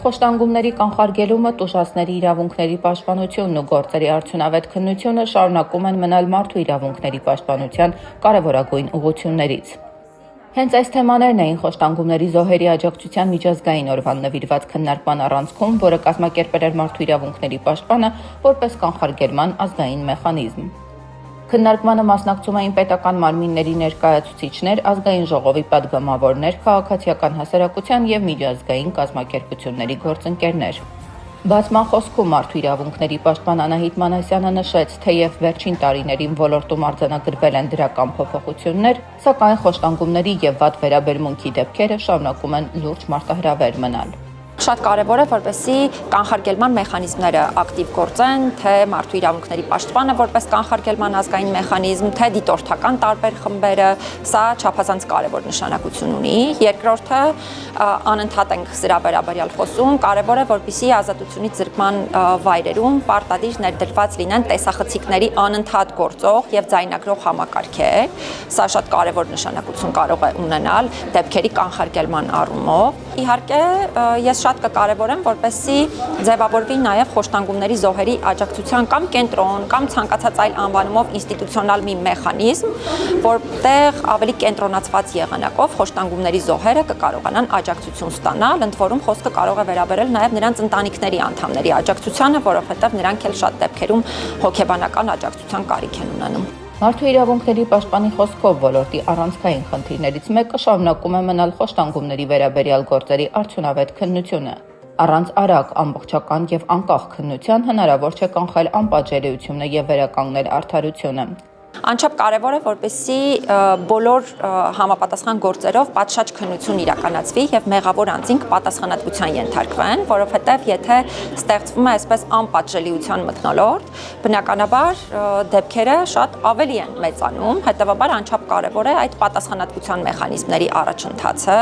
Խոշտանգումների կանխարգելումը, տուժածների իրավունքների պաշտպանությունն ու գործերի արդյունավետ քննությունը շարունակում են մնալ մարդու իրավունքների պաշտպանության կարևորագույն ուղղություններից։ Հենց այս թեմաներն էին խոշտանգումների զոհերի աջակցության միջազգային օրվան նվիրված քննարկման առանցքում, որը կազմակերպել էր մարդու իրավունքների պաշտպանը որպես կանխարգելման ազգային մեխանիզմ։ Քննարկմանը մասնակցում էին պետական մարմինների ներկայացուցիչներ, ազգային ժողովի պատգամավորներ, քաղաքացիական հասարակության և միջազգային կազմակերպությունների գործընկերներ։ Բացման խոսքում մարդու իրավունքների պաշտպան Անահիտ Մանասյանը նշեց, թեև վերջին տարիներին ոլորտում արձանագրվել են դրական փոփոխություններ, սակայն խոշտանգումների և վատ վերաբերմունքի դեպքերը շարունակում են լուրջ մարտահրավեր մնալ։ Շատ կարևոր է, որպեսզի կանխարգելման մեխանիզմները ակտիվ գործեն, թե մարդու իրավունքների պաշտպանը որպես կանխարգելման ազգային մեխանիզմ, թե դիտորդական տարբեր խմբերը, սա չափազանց կարևոր նշանակություն ունի։ Երկրորդը, անընդհատ ենք սրա վերաբերյալ խոսում, կարևոր է, որպեսզի ազատությունից զրկման վայրերում պարտադիր ներդրված լինեն տեսախցիկների անընդհատ գործող և ձայնագրող համակարգեր։ Սա շատ կարևոր նշանակություն կարող է ունենալ դեպքերի կանխարգելման առումով։ Իհարկե, ես շատ կկարևորեմ, որպեսզի ձևավորվի նաև խոշտանգումների զոհերի աջակցության կամ կենտրոն, կամ ցանկացած այլ անվանումով ինստիտուցիոնալ մի մեխանիզմ, որտեղ ավելի կենտրոնացված եղանակով խոշտանգումների զոհերը կկարողանան աջակցություն ստանալ, ընդ որում խոսքը կարող է վերաբերել նաև նրանց ընտանիքների անդամների աջակցությանը, որովհետև նրանք էլ շատ դեպքերում հոգեբանական աջակցության կարիք են ունենում։ Մարդու իրավունքների պաշտպանի խոսքով ոլորտի առանցքային խնդիրներից մեկը շարունակում է մնալ խոշտանգումների վերաբերյալ գործերի արդյունավետ քննությունը։ Առանց արագ, ամբողջական և անկախ քննության հնարավոր չէ կանխել անպատժելիությունը և վերականգնել արդարությունը։ Անչափ կարևոր է, որպեսզի բոլոր համապատասխան գործերով պատշաճ քննություն իրականացվի և մեղավոր անձինք պատասխանատվության ենթարկվեն, որովհետև եթե ստեղծվում է այսպես անպատժելիության մթնոլորտ, բնականաբար դեպքերը շատ ավելի են մեծանում, հետևաբար անչափ կարևոր է այդ պատասխանատվության մեխանիզմների առաջընթացը։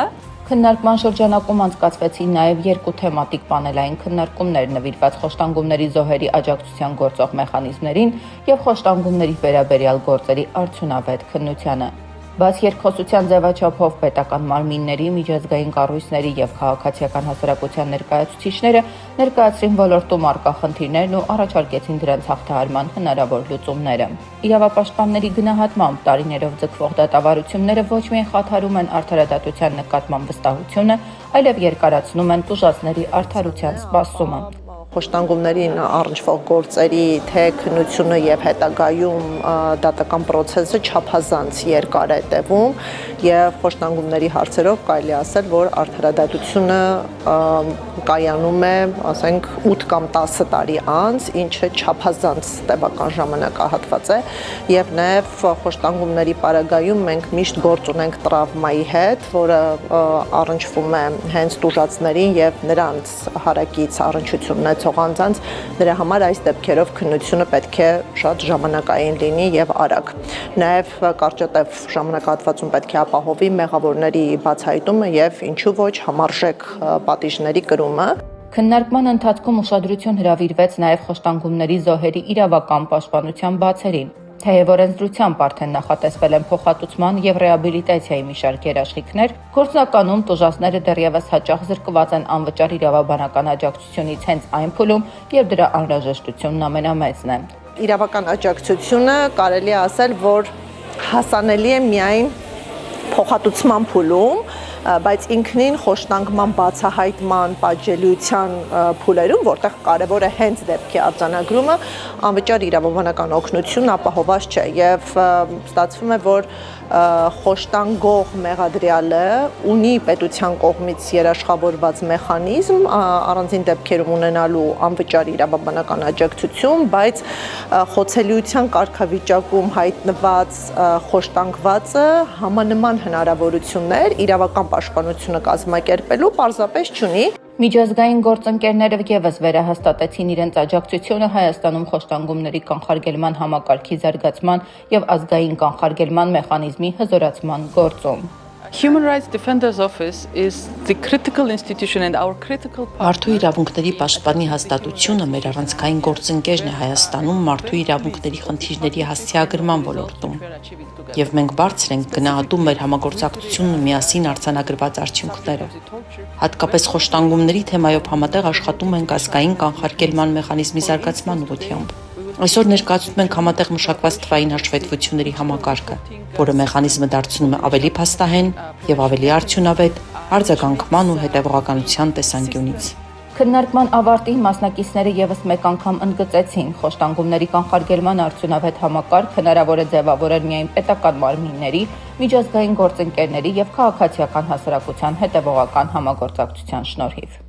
Քննարկման շրջանակում անցկացվեցին նաև երկու թեմատիկ պանելային քննարկումներ նվիրված խոշտանգումների զոհերի աջակցության գործող մեխանիզմներին և խոշտանգումների վերաբերյալ գործերի արդյունավետ քննությանը։ Բաց երկխոսության ձևաչափով պետական մարմինների, միջազգային կառույցների և քաղաքացիական հասարակության ներկայացուցիչները ներկայացրին ոլորտում առկա խնդիրներն ու առաջարկեցին դրանց հաղթահարման հնարավոր լուծումները։ Իրավապաշտպանների գնահատմամբ տարիներով ձգվող դատավարությունները ոչ միայն խաթարում են արդարադատության նկատմամբ վստահությունը, այլև երկարացնում են տուժածների արդարության սպասումը։ Խոշտանգումներին առնչվող գործերի թե քննությունը և հետագայում դատական պրոցեսը չափազանց երկար է տևում և խոշտանգումների հարցերով կարելի ասել, որ արդարադատությունը կայանում է, ասենք, 8 կամ 10 տարի անց, ինչը չափազանց տևական ժամանակահատված է և նաև խոշտանգումների պարագայում մենք միշտ գործ ունենք տրավմայի հետ, որը առնչվում է հենց տուժածներին և նրանց հարակից առնչություն անձանց, նրա համար այս դեպքերով քննությունը պետք է շատ ժամանակային լինի և արագ։ Նաև կարճատև ժամանակահատվածում պետք է ապահովի մեղավորների բացահայտումը և ինչու ոչ համարժեք պատիժների կրումը։ Քննարկման ընթացքում ուշադրություն հրավիրվեց նաև խոշտանգումների զոհերի իրավական պաշտպանության բացերին։ Թեև օրենսդրությամբ արդեն նախատեսվել են փոխհատուցման և ռեաբիլիտացիայի մի շարք երաշխիքներ, գործնականում տուժածները դեռևս հաճախ զրկված են անվճար իրավաբանական աջակցությունից հենց այն փուլում, երբ դրա անհրաժեշտությունն ամենամեծն է։ Իրավական աջակցությունը կարելի է ասել, որ հասանելի է միայն փոխհատուցման փուլում, բայց ինքնին խոշտանգման բացահայտման պատժելիության փուլերում, որտեղ կարևոր է հենց դեպքի արձանագրումը, անվճար իրավաբանական օգնություն ապահովված չէ և ստացվում է, որ խոշտանգող մեղադրյալը ունի պետության կողմից երաշխավորված մեխանիզմ առանձին դեպքերում ունենալու անվճար իրավաբանական աջակցություն, բայց խոցելիության կարգավիճակում հայտնված խոշտանգվածը համանման հնարավորություններ իրավական պաշտպանությունը կազմակերպելու պարզապես չունի։ Միջազգային գործընկերները ևս վերահաստատեցին իրենց աջակցությունը Հայաստանում խոշտանգումների կանխարգելման համակարգի զարգացման և ազգային կանխարգելման մեխանիզմի հզորացման գործում։ Human Rights Defender's Office is the critical institution and our critical Մարդու իրավունքների պաշտպանի հաստատությունը մեր առանցքային գործընկերն է Հայաստանում մարդու իրավունքների խնդիրների հասցեագրման ոլորտում։ Եվ մենք բարձր ենք գնահատում մեր համագործակցությունն ու միասին արձանագրված արդյունքները։ Հատկապես խոշտանգումների թեմայով համատեղ աշխատում ենք ազգային կանխարգելման մեխանիզմի զարգացման ուղղությամբ։ Այսօր ներկայացնում ենք համատեղ մշակված թվային հաշվետվությունների համակարգը, որը մեխանիզմը դարձնում է ավելի փաստահեն եւ ավելի արդյունավետ արձագանքման ու հետեւողականության տեսանկյունից։ Քննարկման ավարտին մասնակիցները եւս մեկ անգամ ընդգծեցին խոշտանգումների կանխարգելման արդյունավետ համակարգ հնարավոր է ձևավորել միայն պետական մարմինների, միջազգային գործընկերների եւ քաղաքացիական հասարակության հետեւողական համագործակցության շնորհիվ։